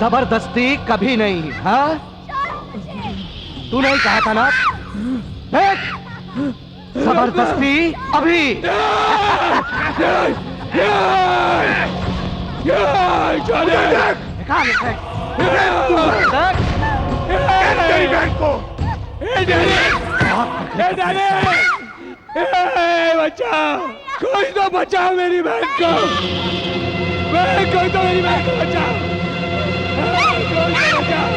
जबरदस्ती कभी नहीं। हाँ, तू नहीं कहा था ना? देख, जबरदस्ती अभी। तेरी बहन को बचाओ, कोई तो बचाओ मेरी बहन को, कोई तो मेरी बहन को बचाओ, कोई तो बचाओ,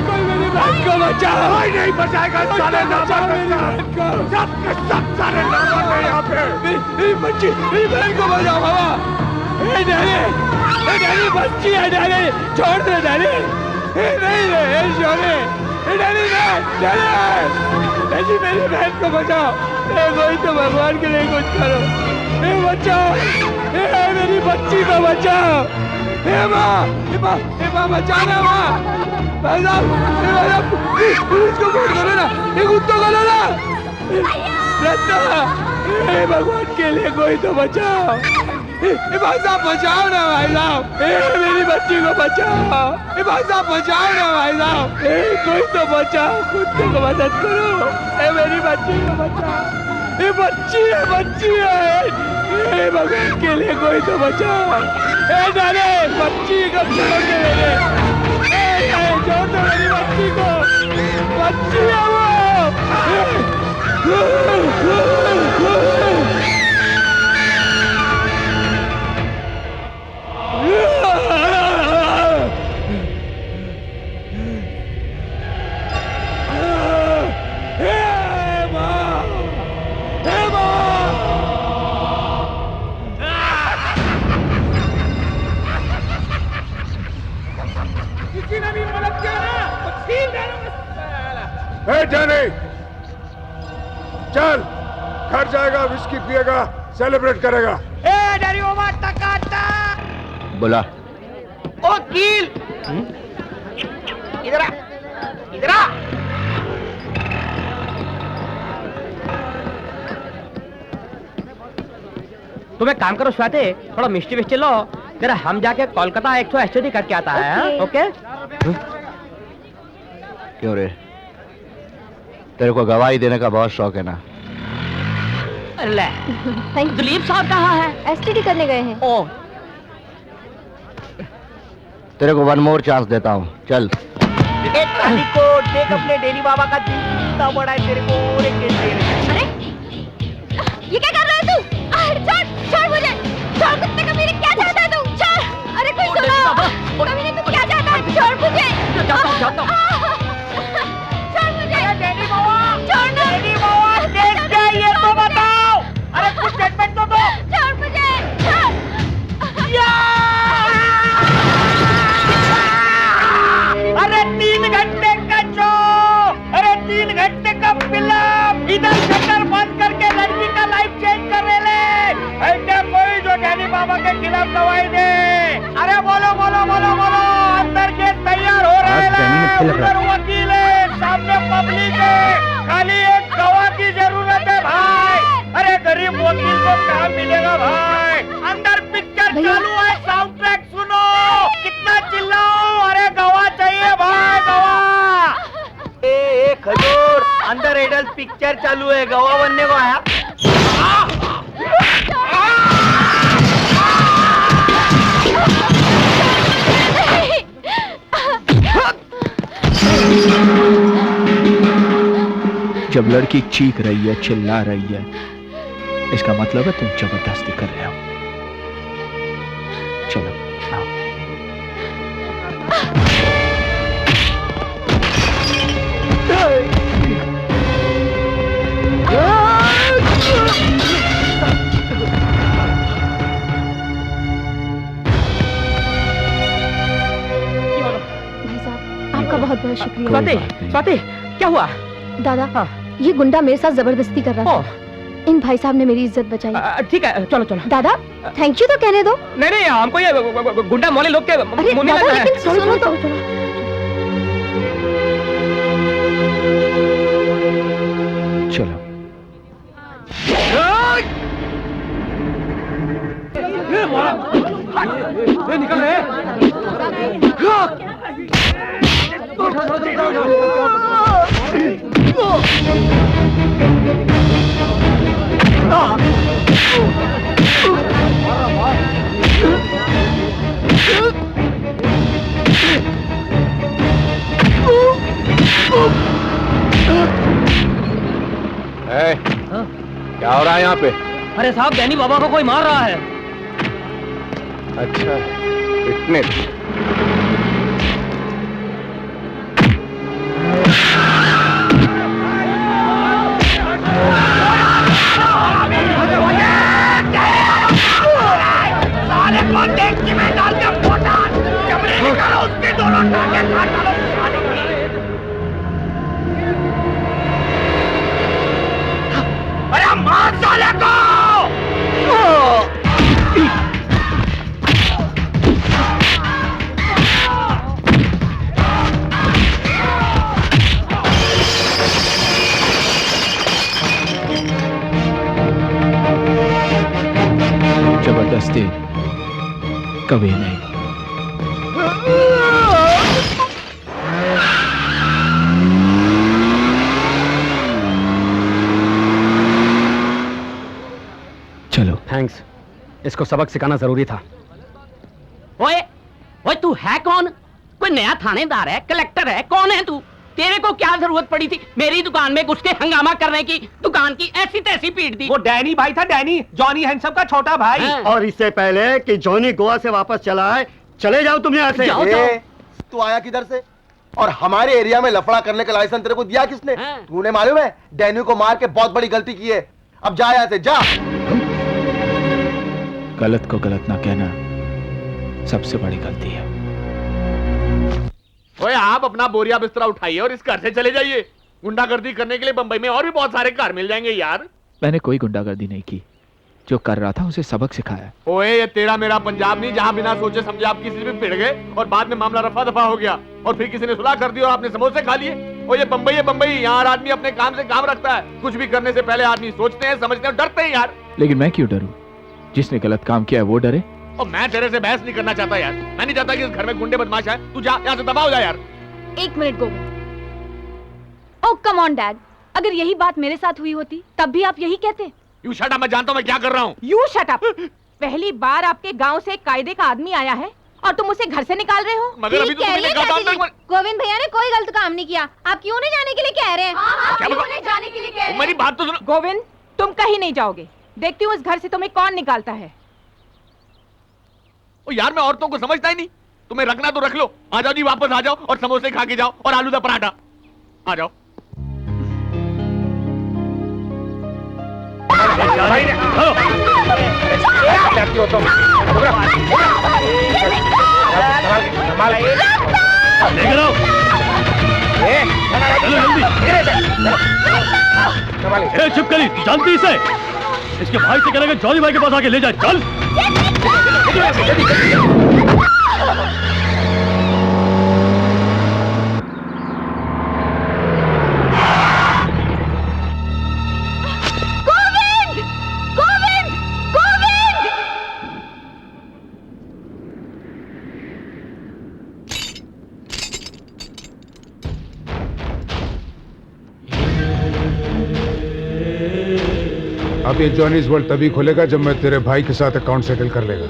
कोई मेरी बहन को बचाओ। कोई नहीं बचाएगा, साले नामर मेरी बहन को, सब के सब सारे नामर है यहाँ पे। मेरी बच्ची, मेरी बहन को बचाओ बाबा। डैडी बच्ची है, डैडी छोड़ दे, डैडी नहीं रे, छोड़े डैडी, डैडी मेरी बहन को बचाओ, कोई तो भगवान के लिए कुछ करो, बचाओ, मेरी बच्ची को बचाओ, माँ बचाना, माँ पुलिस को फोन करो ना, ये कुत्तों को लो ना, भगवान के लिए कोई तो बचाओ, भाई साहब बचाओ ना, भाई साहब मेरी बच्ची को बचाओ, भाई साहब बचाओ ना, भाई साहब कोई तो बचाओ, कुत्ते को मदद करो, मेरी बच्ची को बचाओ, ये बच्ची है, भगवान के लिए कोई तो बचाओ, डाले बच्ची को छोड़ दे, छोड़ दो मेरी बच्ची को, बच्ची है वो। जाने चल, घर जाएगा, विस्की पिएगा, सेलिब्रेट करेगा। डैडी वो मारता काटता। बोला ओ कील, इधर आ, इधर आ। तुम एक काम करो स्वाति, थोड़ा मिष्टी विष्टी लो, जरा हम जाके कोलकाता 100 एसटीडी करके आता है। ओके? क्यों रे, तेरे को गवाही देने का बहुत शौक है ना? दिलीप साहब कहाँ है? एसटीडी करने गए हैं। ओ, तेरे को वन मोर चांस देता हूँ, चल। एक को देख, अपने डेली बाबा का दिल कितना बड़ा है, तेरे को अरे ये क्या कर रहा है तू? छोड़ मुझे, छोड़, कुत्ते का मेरे क्या चाहता है तू? छोड़, अरे कोई सुनो, कभी नहीं, तू क्या चाहता है? छोड़ मुझे, छोड़ मुझे, डेली बाबा, छोड़ना, डेली बाबा, देख क्या ये तो बताओ, अरे कुछ स्टेटमेंट तो दो। छोड़ मुझे, छोड़। अरे 3 घंटे का शो, अरे 3 घंटे का फिल्म, इधर शटर बंद करके लड़की का लाइफ चेंज करने ले, ऐसा कोई जो डैनी बाबा के खिलाफ गवाही दे। अरे बोलो बोलो बोलो बोलो, अंदर के तैयार हो रहे हैं, उधर वकील है, सामने पब्लिक है, खाली एक गवाह की जरूरत है भाई। अरे गरीब वकील को कहाँ मिलेगा भाई? अंदर पिक्चर चालू है, साउंड ट्रैक सुनो, कितना चिल्लाओ, अरे गवाह चाहिए भाई, गवाह। ए खजूर, अंदर एडल्ट पिक्चर चालू है, गवाह बनने को आया। जब लड़की चीख रही है, चिल्ला रही है, इसका मतलब है तुम जबरदस्ती कर रहे हो। चलो आओ। भाई साहब, आपका बहुत बहुत शुक्रिया। स्वाति, स्वाति, क्या हुआ? दादा, हाँ। ये गुंडा मेरे साथ जबरदस्ती कर रहा था। इन भाई साहब ने मेरी इज्जत बचाई। ठीक है, चलो चलो। दादा, थैंक यू तो कहने दो। नहीं, हमको ये गुंडा मोले लोग के अरे मुंह में दादा, लगा है। लेकिन सुनो तो। चलो। निकल रहे क्या हो रहा है यहाँ पे? अरे साहब, डैनी बाबा को कोई मार रहा है। अच्छा, इतने अरे मार साले को! जबरदस्ती कभी नहीं। चलो। थैंक्स, इसको सबक सिखाना जरूरी था। ओए, ओए तू है कौन? कोई नया थानेदार है, कलेक्टर है, कौन है तू? तेरे को क्या जरूरत पड़ी थी मेरी दुकान में घुस के हंगामा करने की? दुकान की ऐसी तैसी पीट दी। वो डैनी भाई था, डैनी, जॉनी हैंडसम का छोटा भाई। हाँ। और इससे पहले कि जॉनी गोवा से वापस चला आए, चले जाओ तुम यहाँ से। जाओ, जाओ। तू आया किधर से? और हमारे एरिया में लफड़ा करने का लाइसेंस तेरे को दिया किसने? हाँ। तूने मालूम है डैनी को मार के बहुत बड़ी गलती की है। अब जा यहाँ से, जा। गलत को गलत ना कहना सबसे बड़ी गलती है। ओए, आप अपना बोरिया बिस्तरा उठाइए और इस घर से चले जाइए। गुंडागर्दी करने के लिए बंबई में और भी बहुत सारे घर मिल जाएंगे यार। मैंने कोई गुंडागर्दी नहीं की, जो कर रहा था उसे सबक सिखाया। ओए, ये तेरा मेरा पंजाब नहीं जहाँ बिना सोचे समझे आप किसी से भी भिड़ गए और बाद में मामला रफा दफा हो गया और फिर किसी ने सुलह कर दी और आपने समोसे खा लिए। और ये बंबई है, बंबई, यहाँ हर आदमी अपने काम से काम रखता है। कुछ भी करने से पहले आदमी सोचते हैं, समझते हैं, डरते हैं यार। लेकिन मैं क्यों डरूं? जिसने गलत काम किया है वो डरे। और मैं तेरे से बहस नहीं करना चाहता यार। मैं नहीं चाहता कि इस घर में गुंडे बदमाश है। तू जा यहाँ से, दबा हो जा यार। एक minute Govind. Oh come on dad, अगर यही बात मेरे साथ हुई होती तब भी आप यही कहते। यू शट अप, मैं जानता हूँ मैं क्या कर रहा हूँ। You shut up. पहली बार आपके गांव से कायदे का आदमी आया है और तुम उसे घर से निकाल रहे हो। मगर अभी तो तुमने कहा था ना। गोविंद भैया ने कोई गलत काम नहीं किया, आप क्यों नहीं जाने के लिए कह रहे हैं? क्या क्यों बता- नहीं जाने के लिए कह रहे हैं? मेरी बात तो सुनो। गोविंद, तुम कहीं नहीं जाओगे। देखती हूँ इस घर से तुम्हें कौन निकालता है। ओ यार, मैं औरतों को समझता ही नहीं। तुम्हें रखना तो रख लो। आ जाओ जी, वापस आ जाओ और समोसे खा के जाओ और आलू का पराठा। आ जाओ। चुप करी, जानती इसे? इसके भाई से करेंगे, जॉनी भाई के पास आके ले जाए। चल। गोविंद! गोविंद! गोविंद! अब ये जॉनीज वर्ल्ड तभी खुलेगा जब मैं तेरे भाई के साथ अकाउंट सेटल कर लेगा।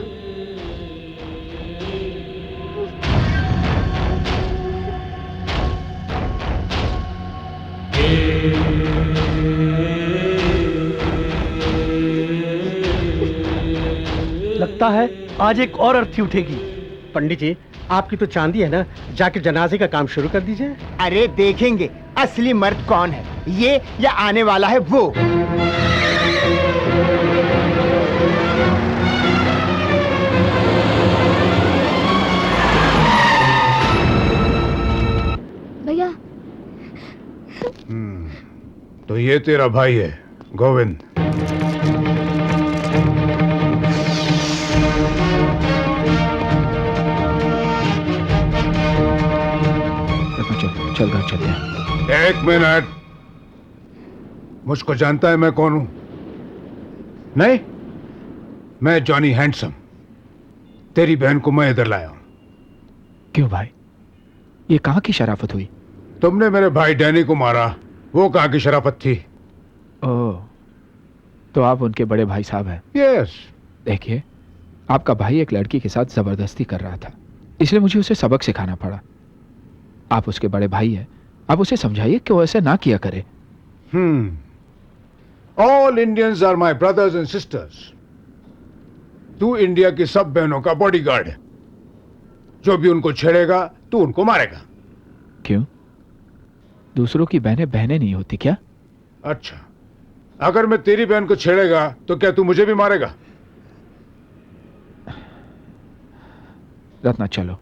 लगता है आज एक और अर्थी उठेगी। पंडित जी, आपकी तो चांदी है ना, जाके जनाजे का काम शुरू कर दीजिए। अरे देखेंगे असली मर्द कौन है, ये या आने वाला है वो। भैया तो ये तेरा भाई है गोविंद। चल घर चलते हैं। एक मिनट, मुझको जानता है मैं कौन हूं? नहीं, मैं जॉनी हैंडसम, तेरी बहन को मैं इधर लाया हूं। क्यों भाई, ये कहाँ की शराफत हुई? तुमने मेरे भाई डैनी को मारा, वो कहाँ की शराफत थी? ओह, तो आप उनके बड़े भाई साहब हैं? यस। देखिए, आपका भाई एक लड़की के साथ जबरदस्ती कर रहा था, इसलिए मुझे उसे सबक सिखाना पड़ा। आप उसके बड़े भाई हैं, आप उसे समझाइए कि वो ऐसे ना किया करे। All Indians are my brothers and sisters. तू इंडिया की सब बहनों का बॉडीगार्ड है। जो भी उनको छेड़ेगा तू उनको मारेगा। क्यों? दूसरों की बहनें बहनें नहीं होती क्या? अच्छा, अगर मैं तेरी बहन को छेड़ेगा तो क्या तू मुझे भी मारेगा? रत्ना चलो।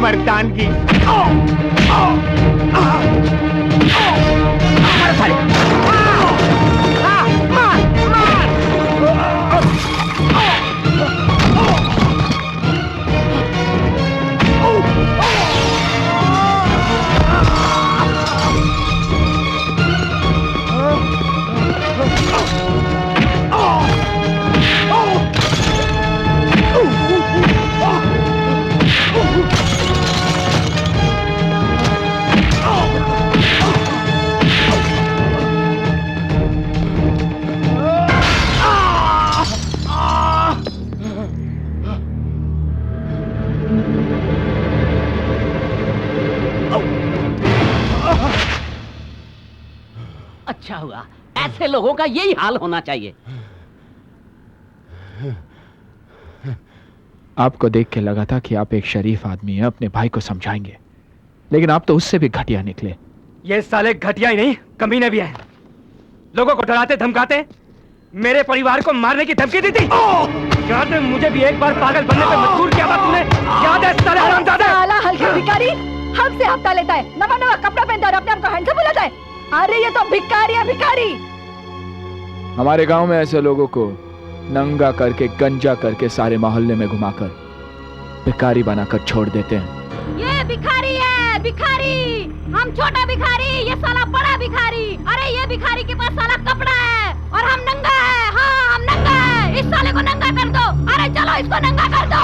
मर्दानगी। अच्छा हुआ, ऐसे लोगों का यही हाल होना चाहिए। आपको देख के लगा था कि आप एक शरीफ आदमी हैं, अपने भाई को समझाएंगे, लेकिन आप तो उससे भी घटिया निकले। ये साले घटिया ही नहीं, कमीने भी हैं। लोगों को डराते धमकाते मेरे परिवार को मारने की धमकी दी थी। याद है, मुझे भी एक बार पागल बनने पे मजबूर किया था तूने, याद है साले हरामजादे? साला हल्के भिखारी हमसे हफ्ता लेता है, नवा नवा कपड़ा पहनता है और अपने आप को हैंडसम बुलाता है। अरे ये तो भिखारी है, भिखारी। हमारे गांव में ऐसे लोगों को नंगा करके, गंजा करके सारे मोहल्ले में घुमाकर भिखारी बनाकर छोड़ देते हैं। ये भिखारी है, भिखारी। हम छोटा भिखारी, ये साला बड़ा भिखारी। अरे ये भिखारी के पास साला कपड़ा है और हम नंगा है। हाँ, हम नंगा है। इस साले को नंगा कर दो। अरे चलो इसको नंगा कर दो।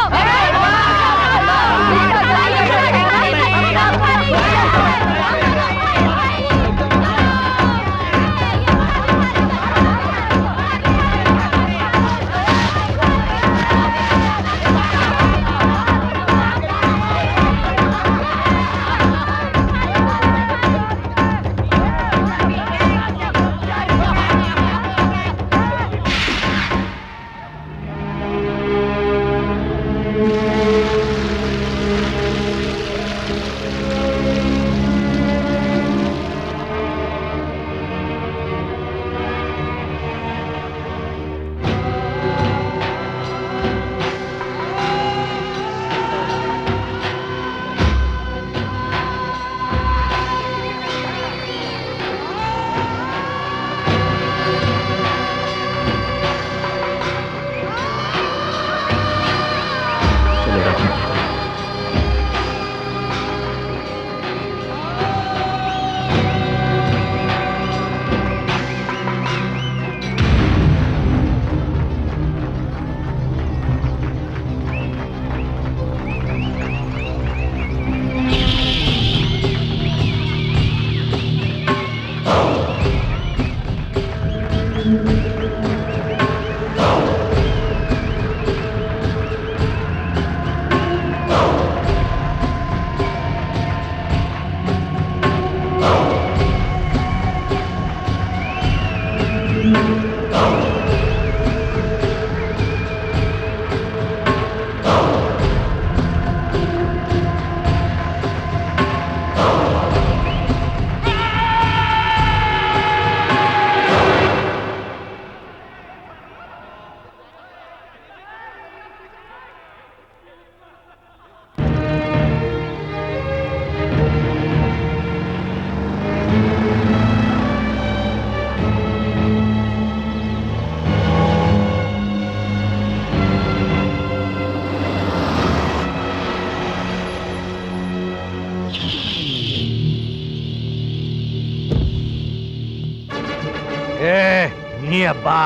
नी अब्बा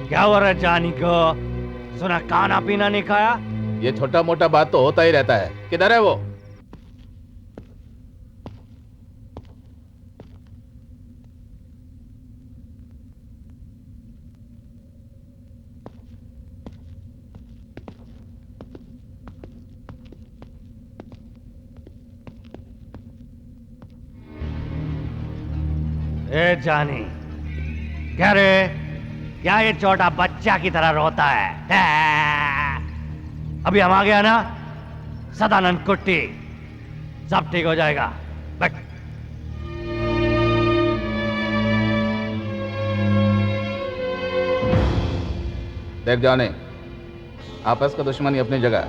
क्या हो रहा है जानी को? सुना खाना पीना नहीं खाया? ये छोटा मोटा बात तो होता ही रहता है। किधर है वो? ए जानी, क्या रे? क्या ये छोटा बच्चा की तरह रोता है? अभी हम आ गया ना, सदानंद कुट्टी, सब ठीक हो जाएगा। बैठ। देख जाने, आपस का दुश्मनी अपनी जगह,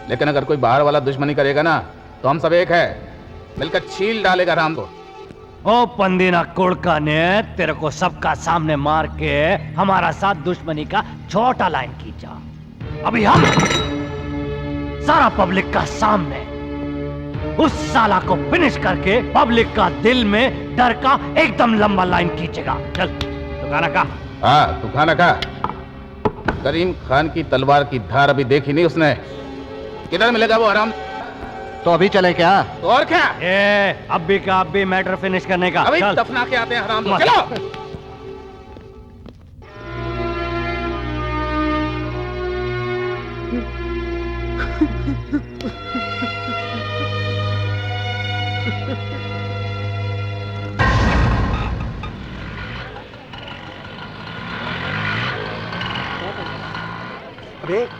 लेकिन अगर कोई बाहर वाला दुश्मनी करेगा ना तो हम सब एक है, मिलकर छील डालेगा राम को। ओ पंदीना कुड़का ने तेरे को सबका सामने मार के हमारा साथ दुश्मनी का छोटा लाइन खींचा। अभी हम सारा पब्लिक का सामने उस साला को फिनिश करके पब्लिक का दिल में डर का एकदम लंबा लाइन खींचेगा। चल तू खाना खा। हाँ, तू खाना खा। करीम खान की तलवार की धार अभी देखी नहीं उसने। किधर मिलेगा वो आराम? तो अभी चले क्या? तो और क्या? अभी का अभी मैटर फिनिश करने का। अभी दफना के आते हैं हराम। चलो।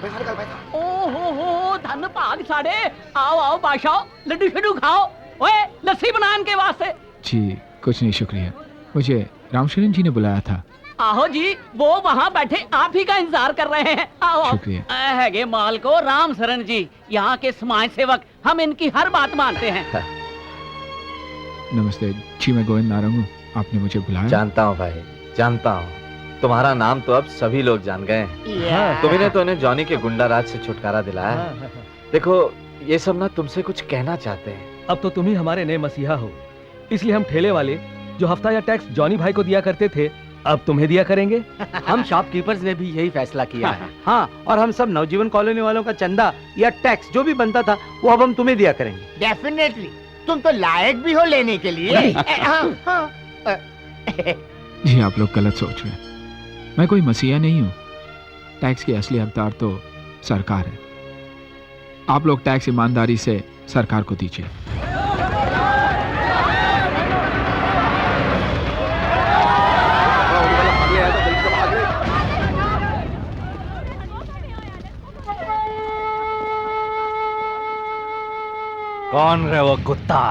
पैसा निकाल पैसा। ओ हो धन भाग साड़े। आओ आओ बादशाह, लड्डू शड्डू खाओ। ओए लस्सी बनाने के वास्ते। जी कुछ नहीं, शुक्रिया। मुझे रामशरण जी ने बुलाया था। आहो जी, वो वहाँ बैठे आप ही का इंतजार कर रहे हैं। आओ आओ। शुक्रिया। हैगे माल को राम शरण जी, यहाँ के समाज सेवक, हम इनकी हर बात मानते हैं। नमस्ते जी, मैं गोविंद नारंग हूँ। आपने मुझे बुलाया? जानता हूँ भाई, जानता हूँ। तुम्हारा नाम तो अब सभी लोग जान गए हैं। तुम्ही ने तो उन्हें जॉनी के गुंडा राज से छुटकारा दिलाया। देखो, ये सब ना तुमसे कुछ कहना चाहते हैं। अब तो तुम ही हमारे नए मसीहा हो, इसलिए हम ठेले वाले जो हफ्ता या टैक्स जॉनी भाई को दिया करते थे, अब तुम्हें दिया करेंगे। हम शॉपकीपर्स ने भी यही फैसला किया है। हाँ, और हम सब नवजीवन कॉलोनी वालों का चंदा या टैक्स जो भी बनता था वो अब हम तुम्हें दिया करेंगे। डेफिनेटली, तुम तो लायक भी हो लेने के लिए। जी आप लोग गलत सोच रहे हैं। मैं कोई मसीहा नहीं हूँ। टैक्स के असली हकदार तो सरकार है। आप लोग टैक्स ईमानदारी से सरकार को दीजिए। कौन रे वो कुत्ता?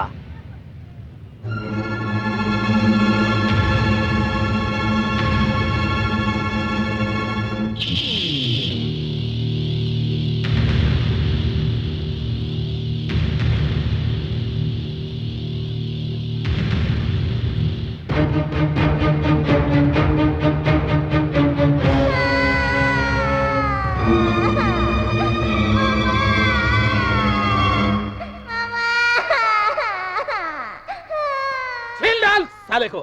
साले को।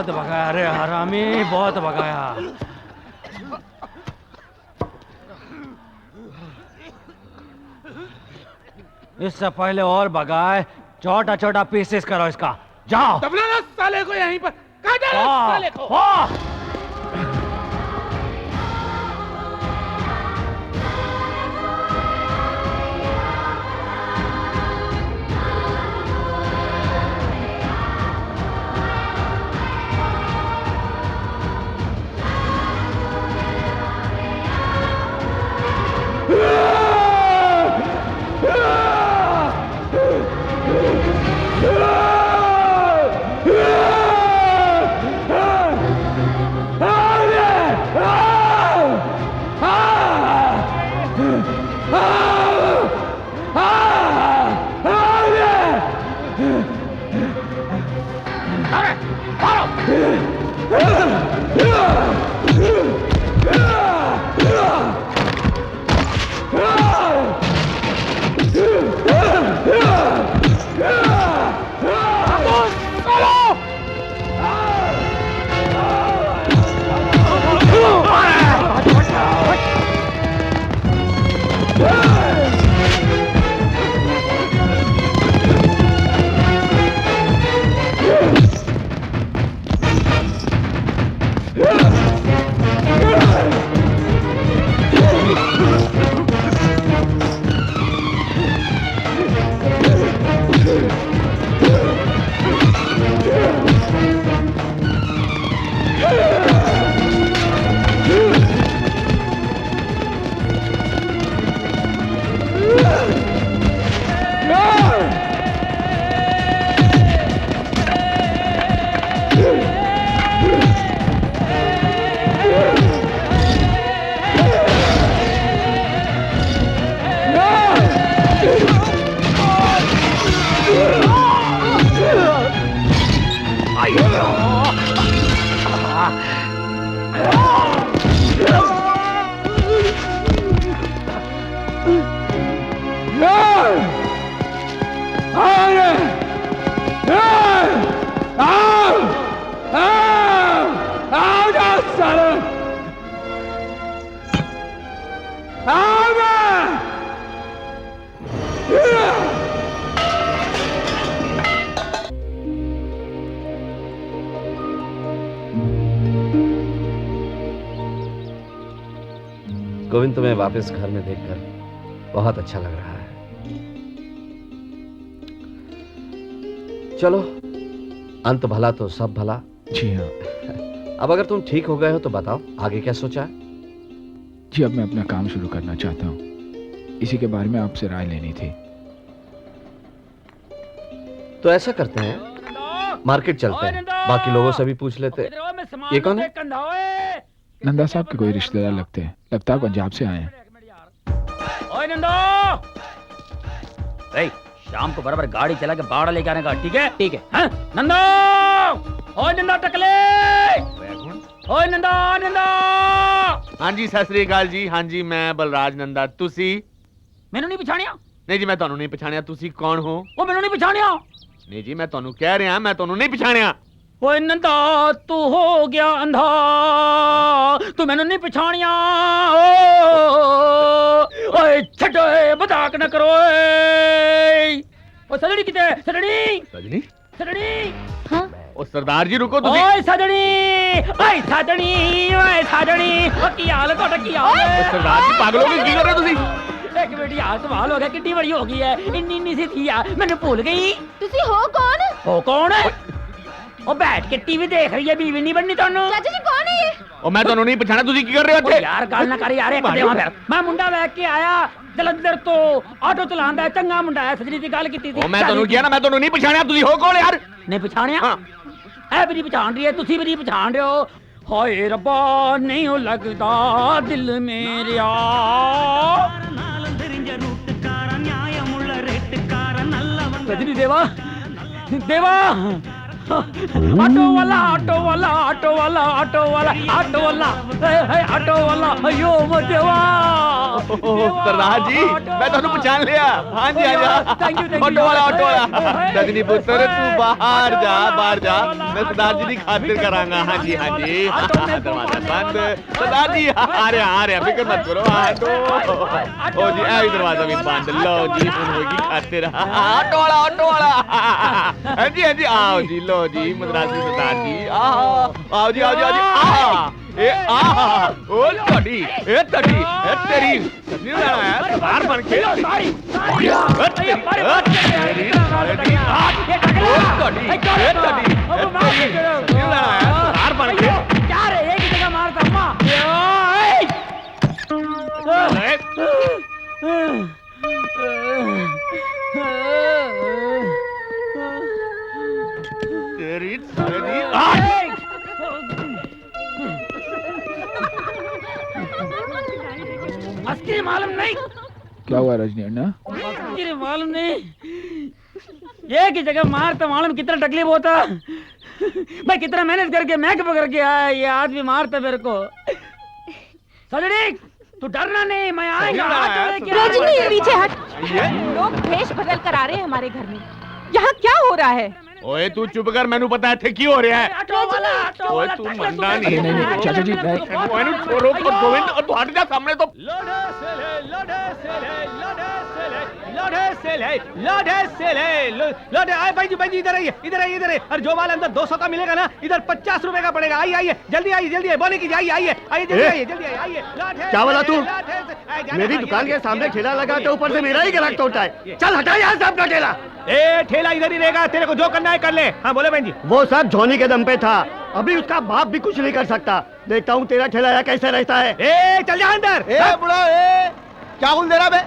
बहुत भगाया रे हरामी, बहुत भगाया। इससे पहले और भगाए, छोटा छोटा पीसेस करो इसका। जाओ दबना ना साले को यहीं पर, काटा ना साले को। गोविंद, तुम्हें वापस घर में देखकर बहुत अच्छा लग रहा है। चलो, अंत भला तो सब भला। जी हाँ। अब अगर तुम ठीक हो गए हो तो बताओ आगे क्या सोचा है? जी, अब मैं अपना काम शुरू करना चाहता हूँ, इसी के बारे में आपसे राय लेनी थी। तो ऐसा करते हैं, मार्केट चलते हैं, बाकी लोगों से भी पूछ लेते हैं। ये कौन है? नंदा साहब के कोई रिश्तेदार लगते हैं, लगता है पंजाब से आए हैं। ओए नंदो, शाम को बराबर गाड़ी चला के बाड़ा लेके आने का, ठीक है? ठीक है। हाँ? नंदो, ओए नंदो टकले, ओए नंदो, नंदो। हाँ जी, सत श्री अकाल जी। हाँ जी, मैं बलराज नंदा। तुसी मैनू नहीं पछाणिया? नहीं जी, मैं ਤੁਹਾਨੂੰ नहीं पछाणिया। तुसी कौन हो? ਉਹ ਮੈਨੂੰ ਨਹੀਂ ਪਛਾਣਿਆ। नहीं जी, मैं ਤੁਹਾਨੂੰ ਕਹਿ ਰਿਹਾ, मैं ਤੁਹਾਨੂੰ नहीं पछाणिया। ओए नंदा, तू हो गया अंधा, तू मैनू नहीं पछाणिया। ओए छड्डो, मजाक न करो। ओ सजनी किते? सजनी, सजनी, सजनी। हाँ? ओ सरदार जी रुको तुसी। ओए सजनी, ओए सजनी, ओए सजनी। ओ की हाल है ਤੁਹਾਡਾ? ਕੀ हाल है? सरदार जी पागल हो गए, की कर रहे हो तुसी? एक बेटी हाल सवाल हो गया, कितनी बड़ी हो गई है, इन्नी इन्नी सी थी यार, मैंने भूल गई। तुसी हो कौन? हो कौन है? ओ बैठ के टीवी देख रही है, बीवी नहीं बननी ਤੁਹਾਨੂੰ। चाचा जी कौन है ये? ओ मैं ਤੁਹਾਨੂੰ नहीं पछाणा, तुसी की कर रहे हो ਇੱਥੇ? यार ਗੱਲ ਨਾ ਕਰ यार, ਇੱਕ ਦੇਵਾਂ ਫਿਰ। ਮੈਂ ਮੁੰਡਾ ਲੈ ਕੇ ਆਇਆ ਜਲੰਧਰ ਤੋਂ, ਆਟੋ ਚਲਾਉਂਦਾ, ਚੰਗਾ ਮੁੰਡਾ ਹੈ, ਸਜਣੀ ਦੀ ਗੱਲ ਕੀਤੀ ਸੀ। ओ मैं ਤੁਹਾਨੂੰ ਕਿਹਾ ਨਾ, मैं ਤੁਹਾਨੂੰ नहीं पछाणिया। तुसी हो कौन यार? ਨਹੀਂ ਪਛਾਣਿਆ? ਇਹ ਵੀ ਨਹੀਂ ਪਛਾਣ ਰਹੀ ਹੈ, ਤੁਸੀਂ ਵੀ ਨਹੀਂ ਪਛਾਣ ਰਹੇ ਹੋ। ਹਾਏ ਰੱਬਾ, ਨਹੀਂ ਉਹ ਲੱਗਦਾ ਦਿਲ ਮੇਰਿਆ। रजनी देवा, देवा, ऑटो वाला ऑटो वाला ऑटो वाला ऑटो वाला ऑटो वाला ऑटो वाला अयो देवा सरदार जी मैं तो पहचान लिया। हाँ जी ऑटो वाला रजनी पुत्र तू बाहर जा मैं सरदार जी की खातिर करांगा। हाँ जी दरवाजा बंद। सरदार जी आ रहे फिक्र मत करो। ओ जी ऐ दरवाजा भी बंद। लो जी उनकी खातिर ऑटो वाला हाँ जी आओ जी। लो जी मद्रासी सरदार जी आओ जी ए ओ तड़ी तेरी नहीं लाना है बाहर बन के बाहर बन के क्या रे एक ही जगह मारता अम्मा तेरी मस्ती मालूम नहीं क्या हुआ रजनी अन्ना? मस्ती मालूम नहीं एक ही जगह मारता मालूम कितना तकलीफ होता। मैं कितना मेहनत करके मैं पकड़ के आया ये आदमी मारता मेरे को। सजनी तू डरना नहीं मैं आएगा। रजनी पीछे हट। लोग भेष बदल कर आ रहे हैं हमारे घर में। यहाँ क्या हो रहा है? ओए तू चुप कर मैनू पता है थे की हो रहा है। ओए तू मरना नहीं। नहीं चाचा जी मैनू छोड़ो गोविंद और तू हट जा सामने तो। लौटे आए भाई जी इधर आइए और जो वाला अंदर 200 का मिलेगा ना इधर 50 रुपए का पड़ेगा। आइए जल्दी आइए बोले की आइए जल्दी आइए। क्या बोला तू? मेरी दुकान के सामने ठेला लगा के ऊपर से मेरा ही ग्राहक तोड़ता है। चल हटा यहाँ से अपना ठेला। ए ठेला इधर ही रहेगा तेरे को जो करना है कर ले। हाँ बोले बहन जी। वो सब जॉनी के दम पे था अभी उसका बाप भी कुछ नहीं कर सकता। देखता हूँ तेरा ठेला यहाँ कैसे रहता है। ए चल जा अंदर। बुढ़ा क्या बोल दे रहा बे?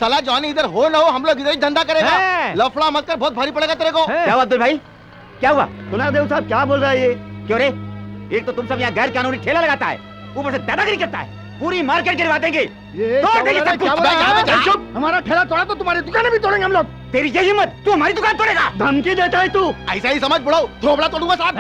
साला जॉनी इधर हो ना हो हम लोग इधर ही धंधा करेगा। लफड़ा मत कर बहुत भारी पड़ेगा तेरे को। क्या बात भाई क्या हुआ? सुना देव साहब क्या बोल रहा है ये? क्यों रे एक तो तुम सब यहाँ गैर कानूनी ठेला लगाता है ऊपर से दादागिरी करता है। पूरी मार्केट गिरवा देंगे। हमारा ठेला तोड़ा तो तुम्हारी दुकानें भी तोड़ेंगे हम लोग। तेरी यही हिम्मत तू हमारी दुकान तोड़ेगा? धमकी देता है तू? ऐसा ही समझ बुढ़ाओ थोबड़ा तोड़ूंगा साहब।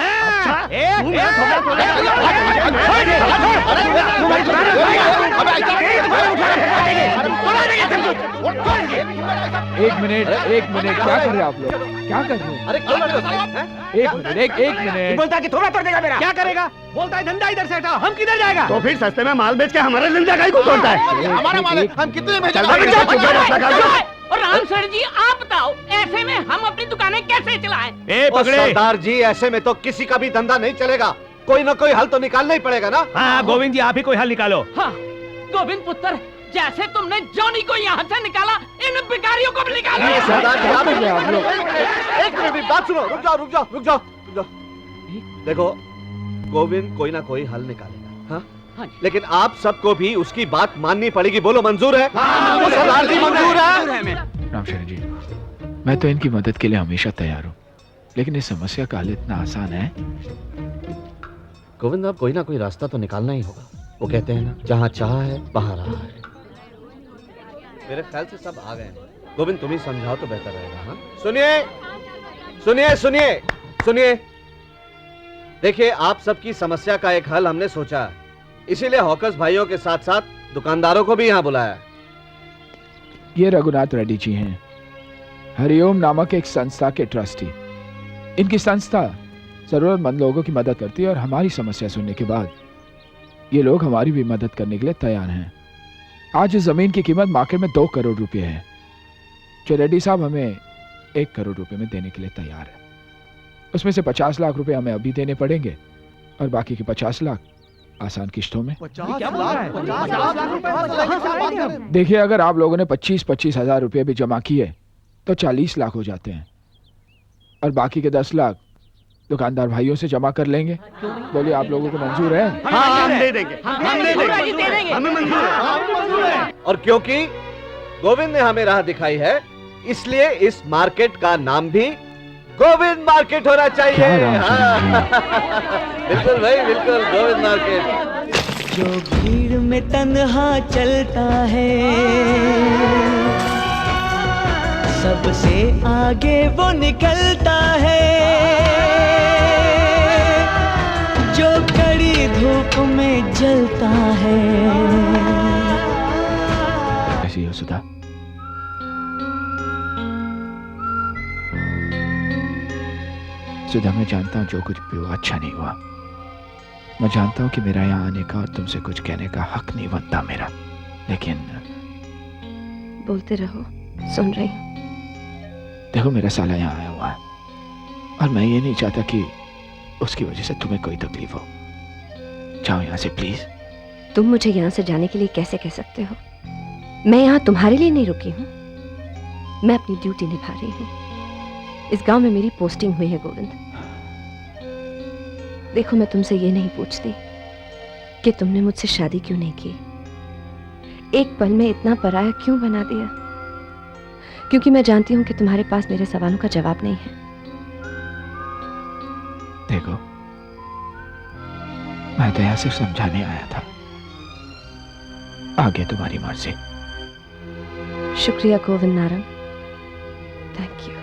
एक मिनट क्या कर रहे हैं आप लोग? क्या कर रहे हैं? अरे एक मिनट बोलता है कि थोड़ा तोड़ देगा मेरा। क्या करेगा? बोलता है धंधा इधर से हटाओ। हम किधर जाएगा? तो फिर सस्ते में माल बेच के हमारे धंधा का ही को तोड़ता है। हमारा माल हम कितने में और राम सर जी आप बताओ ऐसे में हम अपनी दुकानें कैसे चलाएं? सरदार जी ऐसे में तो किसी का भी धंधा नहीं चलेगा। कोई ना कोई हल तो निकालना ही पड़ेगा ना। हाँ गोविंद जी आप ही कोई हल निकालो। हाँ गोविंद पुत्र जैसे तुमने जॉनी को यहाँ से निकाला इन भिखारियों को भी निकालो। सरदार जी आप लोग एक मिनट बात सुनो। रुक जाओ। देखो गोविंद कोई ना कोई हल निकालेगा। हाँ लेकिन आप सबको भी उसकी बात माननी पड़ेगी। बोलो मंजूर है? सरदार जी मंजूर है। रामशरण जी मैं तो इनकी मदद के लिए हमेशा तैयार हूँ लेकिन इस समस्या का हल इतना आसान है। गोविंद अब कोई ना कोई रास्ता तो निकालना ही होगा। वो कहते हैं ना जहाँ चाह है वहाँ रहा है। मेरे ख्याल से सब आ गए हैं। गोविंद तुम ही समझाओ तो बेहतर रहेगा। हाँ सुनिए देखिए आप सबकी समस्या का एक हल हमने सोचा है इसीलिए हॉकर्स भाइयों के साथ साथ दुकानदारों को भी यहाँ बुलाया। ये रघुनाथ रेड्डी जी हैं हरिओम नामक एक संस्था के ट्रस्टी। इनकी संस्था जरूरतमंद लोगों की मदद करती है और हमारी समस्या सुनने के बाद ये लोग हमारी भी मदद करने के लिए तैयार हैं। आज इस जमीन की कीमत मार्केट में 2 करोड़ रुपए है जो रेड्डी साहब हमें 1 करोड़ रुपए में देने के लिए तैयार है। उसमें से 50 लाख रुपए हमें अभी देने पड़ेंगे और बाकी के 50 लाख आसान किश्तों में। 50 लाख देखिए अगर आप लोगों ने 25-25 हजार रुपए भी जमा किए तो 40 लाख हो जाते हैं और बाकी के 10 लाख दुकानदार भाइयों से जमा कर लेंगे। बोलिए आप लोगों को मंजूर है? हाँ हम दे देंगे। हमें मंजूर है। और क्योंकि गोविंद ने हमें राह दिखाई है इसलिए इस मार्केट का नाम भी गोविंद मार्केट होना चाहिए। बिल्कुल भाई बिल्कुल गोविंद मार्केट। जो भीड़ में तन्हा चलता है सबसे आगे वो निकलता है। आंखों में जलता है। कैसी हो सुधा? सुधा, मैं जानता हूँ जो कुछ भी हुआ अच्छा नहीं हुआ। मैं जानता हूँ कि मेरा यहाँ आने का और तुमसे कुछ कहने का हक नहीं बनता मेरा, लेकिन बोलते रहो, सुन रही हूँ। देखो, मेरा साला यहाँ आया हुआ है और मैं ये नहीं चाहता कि उसकी वजह से तुम्हें कोई तकलीफ हो। जाओ यहाँ से प्लीज। तुम मुझे यहाँ से जाने के लिए कैसे कह सकते हो? मैं यहाँ तुम्हारे लिए नहीं रुकी हूँ, मैं अपनी ड्यूटी निभा रही हूँ। इस गांव में मेरी पोस्टिंग हुई है गोविंद। देखो, मैं तुमसे ये नहीं पूछती कि तुमने मुझसे शादी क्यों नहीं की, एक पल में इतना पराया क्यों बना दिया, क्योंकि मैं जानती हूं कि तुम्हारे पास मेरे सवालों का जवाब नहीं है। देखो, मैं तो यहाँ सिर्फ समझाने आया था, आगे तुम्हारी मर्जी। शुक्रिया गोविंद नारंग, थैंक यू।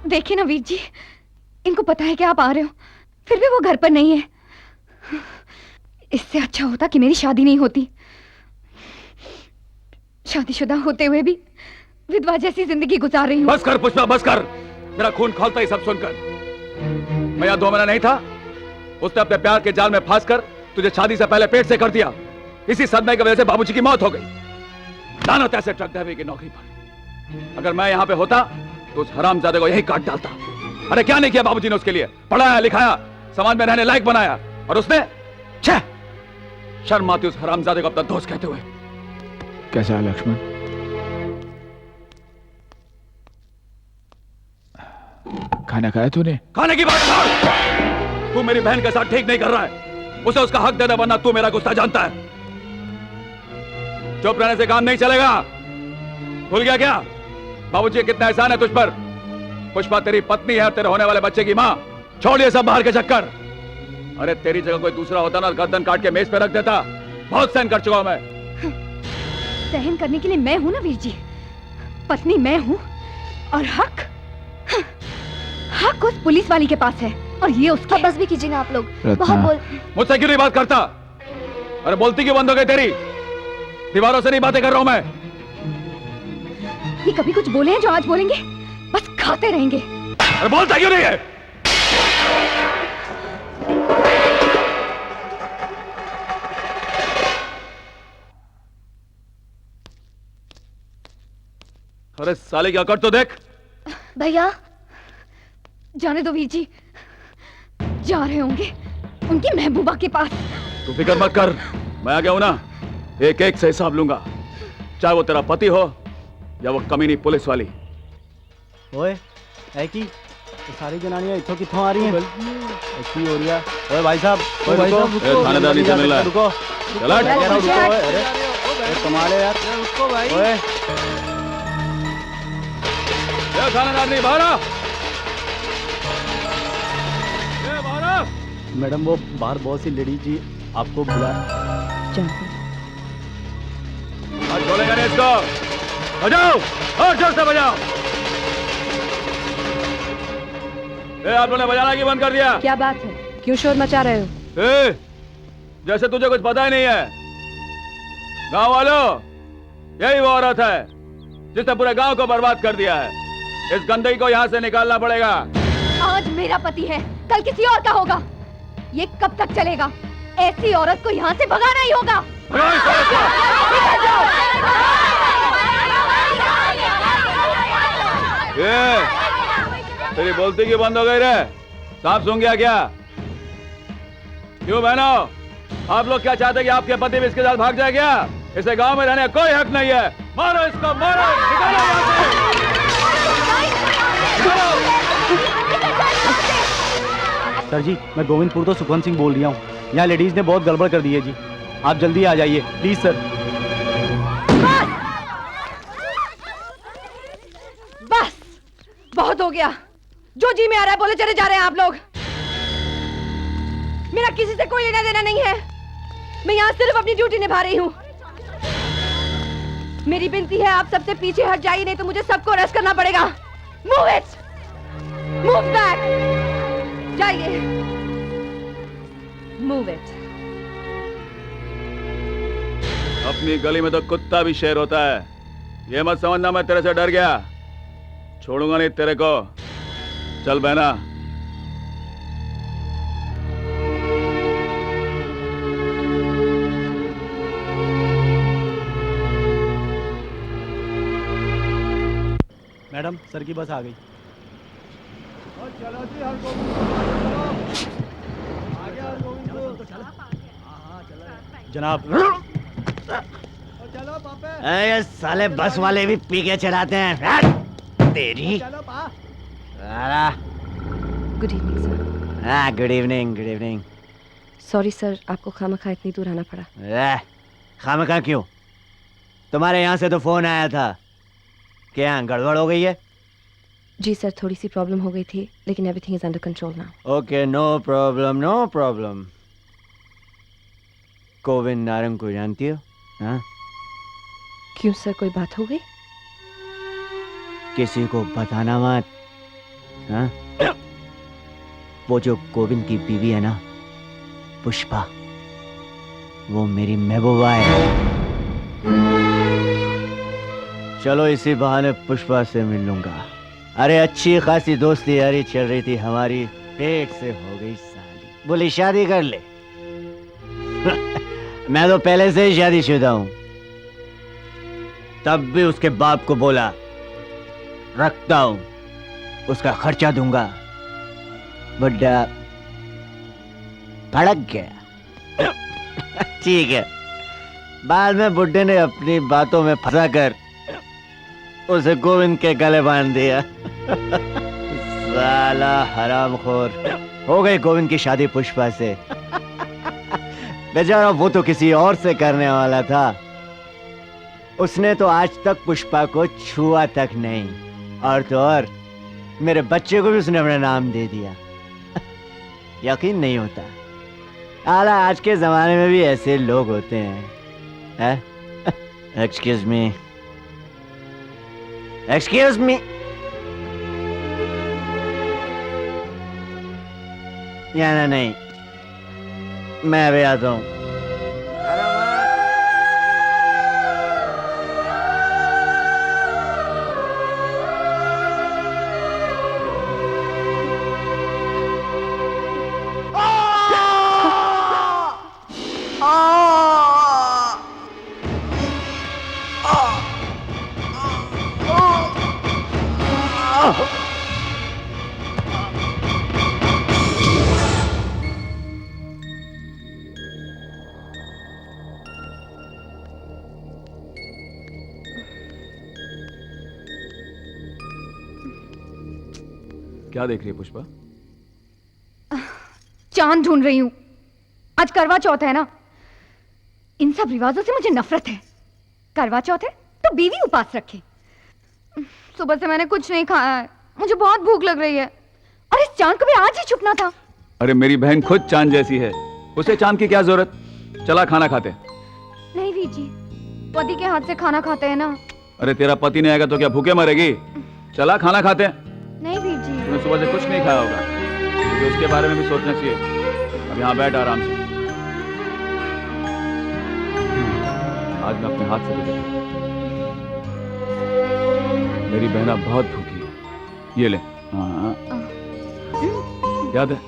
देखिए ना वीर जी, इनको पता है कि आप आ रहे हो, फिर भी वो घर पर नहीं है। इससे अच्छा होता कि मेरी शादी नहीं होती। शादीशुदा होते हुए भी विधवा जैसी जिंदगी गुजार रही हूँ। बस कर पुष्पा, बस कर। मेरा खून खौलता ही सब सुनकर। मैं यहाँ 2 महीना नहीं था, उसने अपने प्यार के जाल में फंसकर तुझे शादी से पहले पेट से कर दिया। इसी सदमे की वजह से बाबूजी की मौत हो गई। लानत ऐसे ट्रक ड्राइवर की नौकरी पर। अगर मैं यहाँ पे होता तो उस हरामजादे को यही काट डालता। अरे क्या नहीं किया बाबूजी ने उसके लिए? पढ़ाया लिखाया, समाज में रहने लायक बनाया, और उसने छह शर्म आती उस हरामजादे को अपना दोस्त कहते हुए। कैसा लक्ष्मण? खाना खाया तूने? खाने की बात छोड़। तू मेरी बहन के साथ ठीक नहीं कर रहा है। उसे उसका हक दे दे, वरना तू मेरा गुस्सा जानता है। चुप रहने से काम नहीं चलेगा। भूल गया क्या बाबूजी कितना एहसान है तुझ पर? पुष्पा तेरी पत्नी है और तेरे होने वाले बच्चे की मां। छोड़ ये सब बाहर के चक्कर। अरे तेरी जगह कोई दूसरा होता ना, गर्दन काट के मेज पे रख देता। बहुत सहन कर चुका हूं मैं। सहन करने के लिए मैं हूं ना वीर जी, पत्नी मैं हूं, और हक उस पुलिस वाली के पास है, और ये उसका। बस भी कीजिए ना आप लोग, बहुत बोल। मुझसे क्यों नहीं बात करता? अरे बोलती क्यों बंद हो गई तेरी? दीवारों से नहीं बातें कर रहा हूं मैं। ये कभी कुछ बोले हैं जो आज बोलेंगे? बस खाते रहेंगे। अरे बोलता क्यों नहीं है? अरे साले क्या कर तो देख। भैया जाने दो वीर जी, जा रहे होंगे उनकी महबूबा के पास। तू फिक्र मत कर, मैं आ गया हूं ना। एक एक से हिसाब लूंगा, चाहे वो तेरा पति हो या वो कमीनी पुलिस वाली। ओए ऐ की ये सारी जनानियां इथों किथों आ रही हैं? ऐसी हो रही है। ओए भाई साहब, ओए रुको। थानेदार नीचे मिल रहा है। रुको चला रुको। अरे कमाल है यार। रुको भाई। ओए थानेदार नहीं, बाहर आ। मैडम वो बाहर बहुत सी लेडीज जी आपको बुला। बोलेगा नहीं इसको। बजाओ और जोर से बजाओ। आप लोगों ने बजाना क्यों बंद कर दिया? क्या बात है, क्यों शोर मचा रहे हो? जैसे तुझे कुछ पता ही नहीं है। गांव वालों, यही वो औरत है जिसने पूरे गांव को बर्बाद कर दिया है। इस गंदगी को यहाँ से निकालना पड़ेगा। आज मेरा पति है, कल किसी और का होगा। ये कब तक चलेगा? ऐसी औरत को यहाँ से भगाना ही होगा। तेरी बोलती क्यों बंद हो गई रे? सांप सूंघ गया क्या? क्यों बहनों, आप लोग क्या चाहते कि आपके पति भी इसके साथ भाग जाए क्या? इसे गांव में रहने का कोई हक नहीं है। मारो इसको, मारो, निकालो यहाँ से। सर जी, मैं गोविंदपुर तो सुखवंत सिंह बोल रहा हूँ। यहाँ लेडीज ने बहुत गड़बड़ कर दी है जी, आप जल्दी आ जाइए प्लीज सर। बस बहुत हो गया, जो जी में आ रहा है बोले चले जा रहे हैं आप लोग। मेरा किसी से कोई लेना देना नहीं है, मैं यहाँ सिर्फ अपनी ड्यूटी निभा रही हूँ। मेरी विनती है आप सबसे पीछे हट जाइए, नहीं तो मुझे सबको अरेस्ट करना पड़ेगा। मूव इट, मूव बैक, जाइए, मूव इट। अपनी गली में तो कुत्ता भी शेर होता है, ये मत समझना मैं तेरे से डर गया। छोड़ूंगा नहीं तेरे को। चल बहना। मैडम सर की बस आ गई। जनाब। ये साले बस वाले भी पी के चलाते हैं। तेरी गुड इवनिंग सर। हाँ good evening, good evening. Sorry sir, आपको खामखा इतनी दूर आना पड़ा। खामखा क्यों? तुम्हारे यहाँ से तो फोन आया था। क्या गड़बड़ हो गई है? जी सर, थोड़ी सी प्रॉब्लम हो गई थी, लेकिन everything is under control now. Okay, no problem, no problem. Govind Narang को जानती हो? हाँ? क्यों सर, कोई बात हो गई? किसी को बताना मत। हाँ? वो जो गोविंद की बीवी है ना, पुष्पा, वो मेरी महबूबा है। चलो इसी बहाने पुष्पा से मिल लूंगा। अरे अच्छी खासी दोस्ती यारी चल रही थी हमारी, पेट से हो गई साली। बोली शादी कर ले। मैं तो पहले से ही शादीशुदा हूं। तब भी उसके बाप को बोला रखता हूं, उसका खर्चा दूंगा। बुड्ढा भड़क गया। ठीक है, बाद में बुड्ढे ने अपनी बातों में फंसा कर उसे गोविंद के गले बांध दिया। साला हरामखोर। हो गई गोविंद की शादी पुष्पा से। बेचारा वो तो किसी और से करने वाला था। उसने तो आज तक पुष्पा को छुआ तक नहीं, और तो और मेरे बच्चे को भी उसने अपना नाम दे दिया। यकीन नहीं होता। आला आज के जमाने में भी ऐसे लोग होते हैं। Excuse me, excuse me. या नहीं, मैं अभी आता हूं। क्या देख रही है पुष्पा? चांद ढूंढ रही हूँ। आज करवा चौथ है ना, इन सब रिवाजों से मुझे नफरत है। करवा चौथ है तो बीवी उपास रखे। सुबह से मैंने कुछ नहीं खाया है, मुझे बहुत भूख लग रही है, और इस चांद को भी आज ही छुपना था। अरे मेरी बहन खुद चांद जैसी है, उसे चांद की क्या जरूरत? चला खाना खाते। नहीं वीर जी, पति के हाथ से खाना खाते हैं ना। अरे तेरा पति नहीं आएगा तो क्या भूखे मरेगी? चला खाना खाते। नहीं वीर जी, तूने सुबह से कुछ नहीं खाया होगा, तो उसके बारे में भी सोचना चाहिए। अब यहाँ बैठ आराम से। आज मैं अपने हाथ से गुजरा। मेरी बहना बहुत भूखी है, ये ले। हाँ, याद है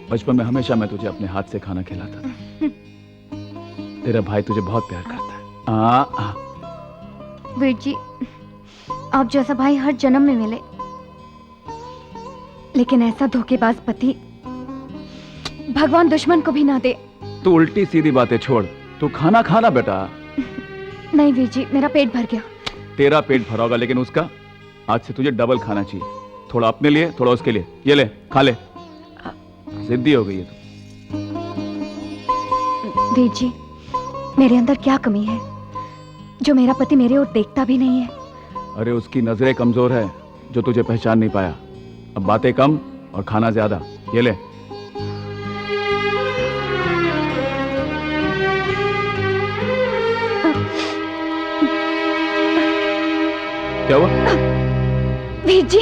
बचपन में हमेशा मैं तुझे अपने हाथ से खाना खिलाता था। तेरा भाई तुझे बहुत प्यार करता है। वीर जी, आप जैसा भाई हर जन्म में मिले, लेकिन ऐसा धोखेबाज पति भगवान दुश्मन को भी ना दे। तू उल्टी सीधी बातें छोड़, तू खाना खाना बेटा। नहीं वीर जी, मेरा पेट भर गया। तेरा पेट भरा होगा, लेकिन उसका आज से तुझे डबल खाना चाहिए। थोड़ा अपने लिए, थोड़ा उसके लिए। ये ले, खा ले। जिद्दी हो गई है तू। वीर जी, मेरे अंदर क्या कमी है जो मेरा पति मेरे ओर देखता भी नहीं है? अरे उसकी नजरें कमजोर है जो तुझे पहचान नहीं पाया। अब बातें कम और खाना ज्यादा। ये ले। क्या हुआ? वीर जी,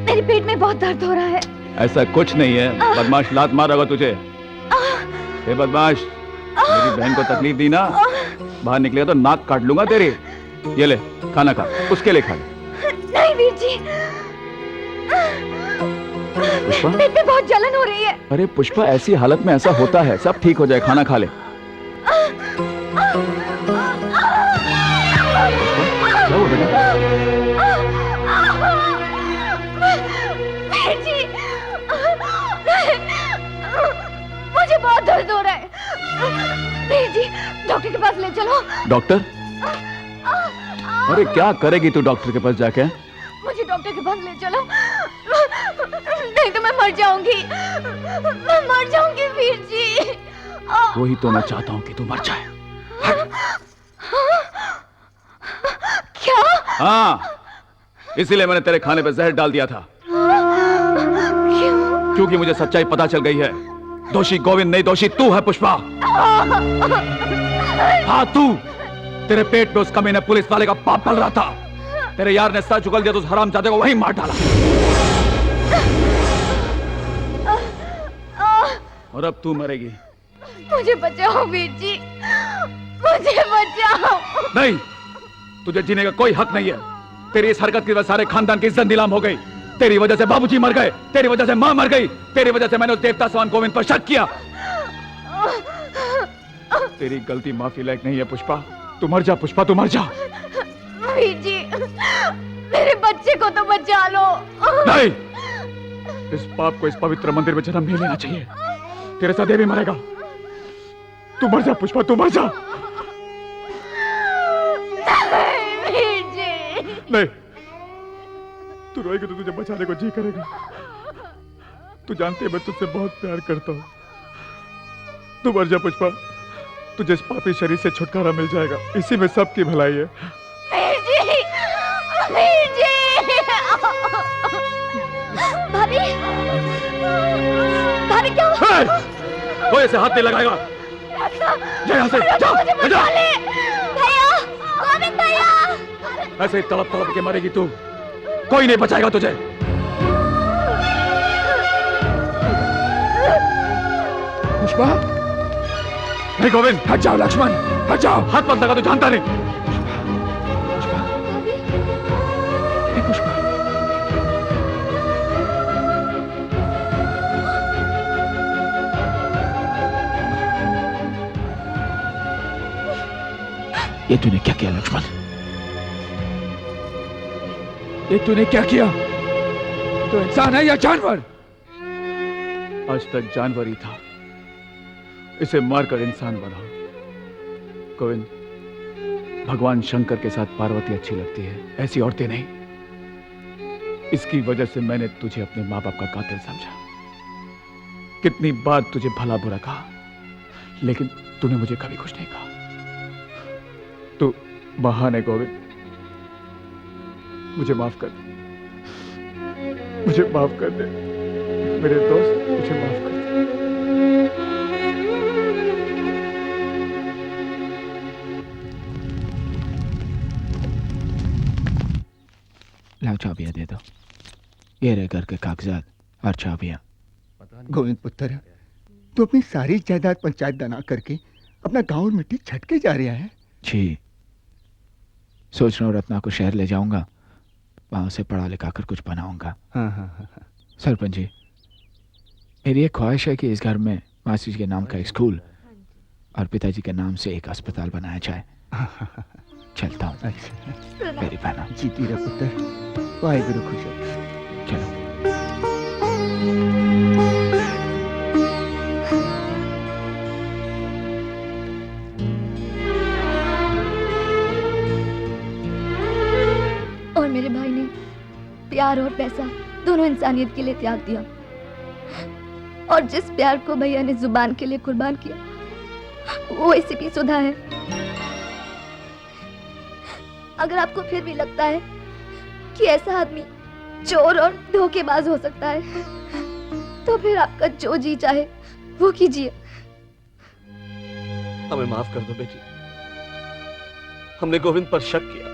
मेरे पेट में बहुत दर्द हो रहा है। ऐसा कुछ नहीं है, बदमाश लात मार होगा तुझे। ए बदमाश, मेरी बहन को तकलीफ दी ना, बाहर निकलेगा तो नाक काट लूंगा तेरी। ये ले, खाना खा, उसके लिए खा ले। नहीं वीर जी, पुष्पा? पेट में बहुत जलन हो रही है। अरे पुष्पा, ऐसी हालत में ऐसा होता है, सब ठीक हो जाए, खाना खा ले। क्या हुआ बेटा? वीर जी, मुझे बहुत दर्द हो रहा है। वीर जी, डॉक्टर के पास ले चलो। डॉक्टर? अरे क्या करेगी तू डॉक्टर के पास जाके? मुझे डॉक्टर के पास ले चलो, नहीं तो मैं मर जाऊंगी। मैं मर जाऊंगी वीर जी। वही तो मैं चाहता हूँ कि तू मर जाए। क्या? हाँ, इसीलिए मैंने तेरे खाने पे जहर डाल दिया था। क्यों? क्योंकि मुझे सच्चाई पता चल गई है। दोषी गोविंद नहीं, दोषी तू है पुष्पा। हाँ तू। तेरे पेट में उस कमीने पुलिस वाले का पाप पल रहा था। तेरे यार ने सच उगल दिया तो उस हरामजादे को वहीं मार डाला। और अब तू मरेगी। मुझे बचाओ वीर जी, मुझे बचाओ। नहीं, तुझे जीने का कोई हक नहीं है। तेरी इस हरकत की वजह से सारे खानदान की इज्जत नीलाम हो गई। तेरी वजह से बाबूजी मर गए, तेरी वजह से मां मर गई, तेरी वजह से मैंने उस देवता समान गोविंद पर शक किया। तेरी गलती माफी लायक नहीं है पुष्पा। तू मर जा पुष्पा, तू मर जा। वीर जी, मेरे बच्चे को तो बचा लो। नहीं, इस पाप को इस पवित्र मंदिर में जन्म नहीं लेना चाहिए। तेरे साथ ये भी मरेगा। तू मर जा पुष्पा, तू मर जा। वीर जी। नहीं, तू रोएगी तो तुझे बचाने को जी करेगा। तू जानती है मैं तुझसे बहुत प्यार करता हूँ। तू मर जा पुष्पा, तुझे इस पापी शरीर से छुटकारा मिल जाएगा। इसी में सबकी भलाई है। वीर जी, वीर जी। भाभी, भाभी क्या हुआ? कोई ऐसे हाथ नहीं लगाएगा। जा यहाँ से, जा, जा। भैया, गोविंद भैया। ऐसे ही तड़प तड़प के मरेगी तू। कोई नहीं बचाएगा तुझे। पुष्पा, नहीं गोविंद, हट जाओ लक्ष्मण, हट जाओ। हाथ मत लगा, तू जानता नहीं। पुष्पा, पुष्पा। ये तूने क्या किया लक्ष्मण? ये तूने क्या किया? तो इंसान है या जानवर? आज तक जानवर ही था, इसे मारकर इंसान बना। गोविंद, भगवान शंकर के साथ पार्वती अच्छी लगती है, ऐसी औरतें नहीं। इसकी वजह से मैंने तुझे अपने माँ बाप का कातिल समझा। कितनी बार तुझे भला बुरा कहा, लेकिन तूने मुझे कभी कुछ नहीं कहा। तू महान है गोविंद, मुझे माफ कर दे, मुझे माफ कर दे मेरे दोस्त, मुझे माफ कर दे। लाओ चाबियां दे दो। ये रहे घर के कागजात और चाबियां। गोविंद पुत्र, तू अपनी सारी जायदाद पंचायत दना करके अपना गांव और मिट्टी छटके जा रहा है। जी, सोच रहा हूँ रत्ना को शहर ले जाऊंगा, वहां से पढ़ा लिखा कर कुछ बनाऊंगा। हाँ। सरपंच जी, मेरी एक ख्वाहिश है कि इस घर में मासी जी के नाम का एक स्कूल और पिताजी के नाम से एक अस्पताल बनाया जाए। चलता हूँ। मेरी बहना जीती रह पुत्र, वाहेगुरु खुश हो। चलो। और मेरे भाई ने प्यार और पैसा दोनों इंसानियत के लिए त्याग दिया, और जिस प्यार को भैया ने जुबान के लिए कुर्बान किया वो इसी की सुधा है। अगर आपको फिर भी लगता है कि ऐसा आदमी चोर और धोखेबाज हो सकता है, तो फिर आपका जो जी चाहे वो कीजिए। हमें माफ कर दो बेटी, हमने गोविंद पर शक किया।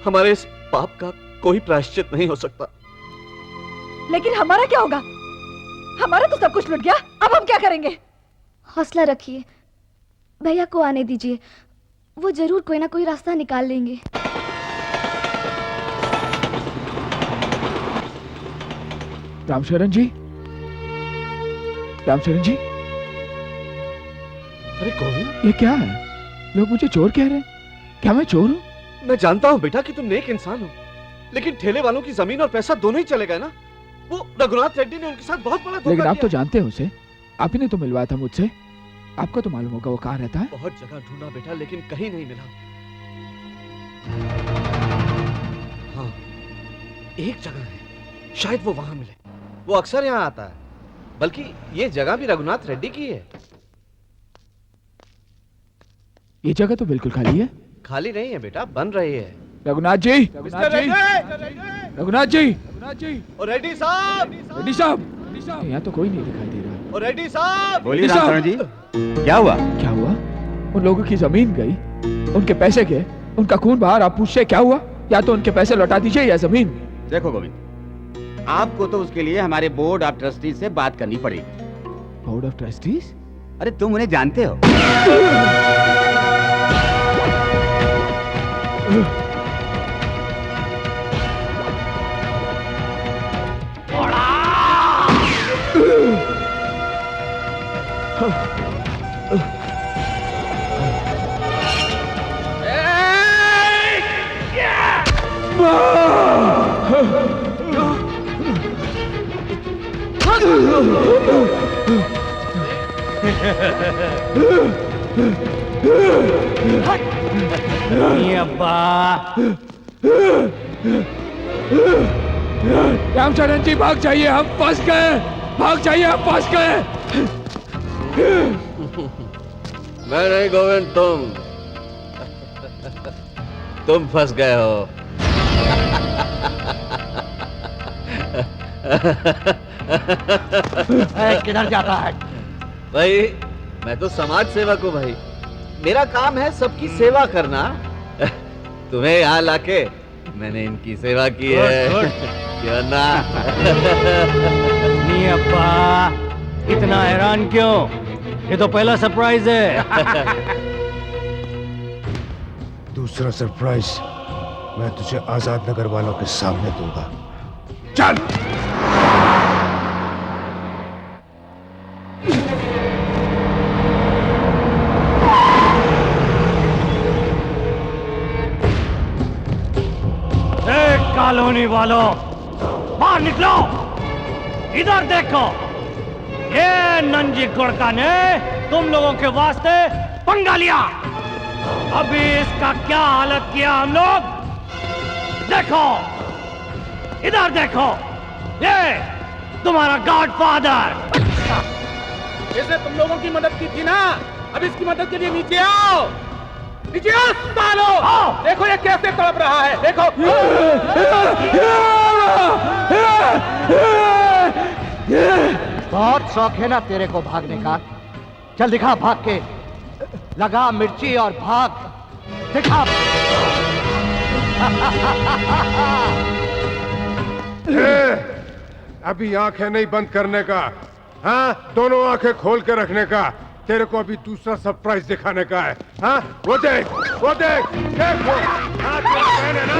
हमारे इस पाप का कोई प्रायश्चित नहीं हो सकता। लेकिन हमारा क्या होगा? हमारा तो सब कुछ लुट गया, अब हम क्या करेंगे? हौसला रखिए, भैया को आने दीजिए, वो जरूर कोई ना कोई रास्ता निकाल लेंगे। रामशरण जी, रामशरण जी, अरे गोविंद, ये क्या है? लोग मुझे चोर कह रहे हैं। क्या मैं चोर हूँ? मैं जानता हूँ बेटा कि तुम नेक इंसान हो, लेकिन ठेले वालों की जमीन और पैसा दोनों ही चले गए ना। वो रघुनाथ रेड्डी ने उनके साथ बहुत बड़ा धोखा लेकिन आप किया। तो जानते हो उसे, आप ही ने तो मिलवाया था मुझसे। आपको तो मालूम होगा वो कहाँ रहता है। बहुत जगह ढूंढा बेटा, लेकिन कहीं नहीं मिला। हाँ, एक जगह है, शायद वो वहां मिले। वो अक्सर यहाँ आता है, बल्कि ये जगह भी रघुनाथ रेड्डी की है। ये जगह तो बिल्कुल खाली है। खाली नहीं है बेटा, बन रही है। रघुनाथ जी, रघुनाथ जी, रघुनाथ जी, रघुनाथ जी, और रेड्डी साहब, रेड्डी साहब, यहाँ तो कोई नहीं दिखाई दे रहा। और रेड्डी साहब, बोलिए रामचरण जी, क्या हुआ? क्या हुआ? उन लोगों की जमीन गई, उनके पैसे गए, उनका खून बहा। आप पूछते क्या हुआ? या तो उनके पैसे लौटा दीजिए या जमीन। देखो गोविंद, आपको तो उसके लिए हमारे बोर्ड ऑफ ट्रस्टीज से बात करनी पड़ेगी। Board of trustees? अरे तुम उन्हें जानते हो? रामचरण जी भाग जाइए, हम फंस गए। भाग जाइए, हम फंस गए। मैं नहीं गोविंद, तुम फंस गए हो। किधर जाता है? भाई मैं तो समाज सेवक हूँ भाई, मेरा काम है सबकी सेवा करना। तुम्हें यहाँ लाके मैंने इनकी सेवा की है। क्यों ना? नहीं अब्बा, इतना हैरान क्यों? ये तो पहला सरप्राइज है। दूसरा सरप्राइज मैं तुझे आजाद नगर वालों के सामने दूंगा। चल। कॉलोनी वालों, बाहर निकलो, इधर देखो। ये नंजी गुड़का ने तुम लोगों के वास्ते पंगा लिया। अभी इसका क्या हालत किया हम लोग, देखो, इधर देखो। ये तुम्हारा गॉडफादर। इसने तुम लोगों की मदद की थी ना, अब इसकी मदद के लिए नीचे आओ। नीचे आओ सालो। देखो ये कैसे तड़प रहा है, देखो। बहुत शौक है ना तेरे को भागने का? चल दिखा, भाग के लगा मिर्ची और भाग, दिखा। अभी आंखें नहीं बंद करने का, हाँ? दोनों आंखें खोल के रखने का। तेरे को अभी दूसरा सरप्राइज दिखाने का है, हाँ? वो देख, वो देख, देख वो। हाँ, तेरा बहन है ना?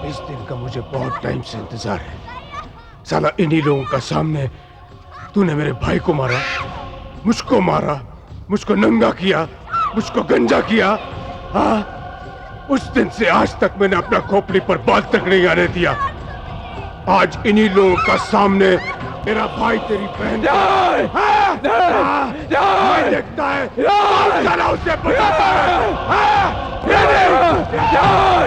इस दिन का मुझे बहुत टाइम से इंतजार है। साला इन्हीं लोगों का सामने तूने मेरे भाई को मारा, मुझको मारा, मुझको नंगा किया, मुझको गंजा किया। हाँ, उस दिन से आज तक मैंने अपना खोपड़ी पर बाल तक नहीं आने दिया। आज इन्हीं लोगों का सामने तेरा भाई तेरी बहन देखता है। साला उसे बचाता है।